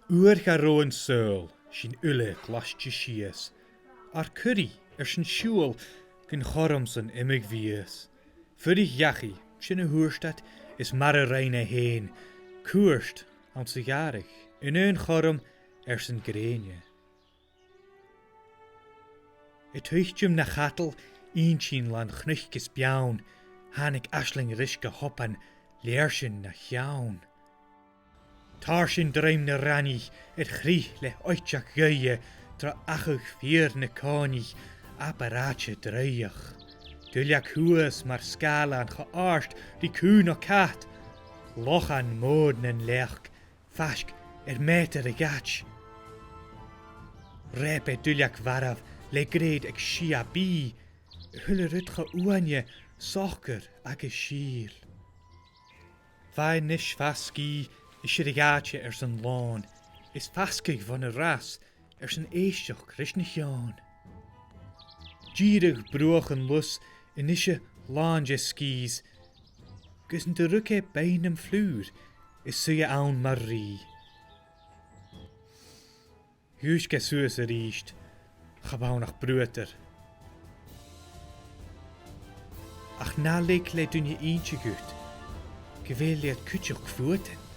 Uair ga roan seul, sin ulle glasje sies. Ar curry, sin siúl, gyn chormson imig vies. Furig jachi, sin hoerstad, is mar a reine heen. Koerst, aan sigarig, in een chorm, sin grenie. Het huichtjum na chatel, eentjien lan chnuchkes bjaun, hanik ashling riske hoppan, leersjen na jaun. Tarshin dreim na ranni, het grie le oitjak guie, tra achug vier na kani, apparaatje dreig. Duljak hues maar skalan geaarst, die kuun o kat. Lochan moden en lerk, fask meter de gatsch. Repe duljak warav, le greed ek shia bi, hulle rutge oanje, sokker ag shiel. Vai nish faski, is de gaatje zijn laan, is faskig van een ras, zijn eestjoch krishnijaan. Gierig brochen lus, in isje laanje skis, gussen de rukke bijnem vloer, is je aan Marie. Huiske suus riest, gebouw nog Bruadair. Ach na leek le doen je eentje goed, geweel je het kutje ook voeten.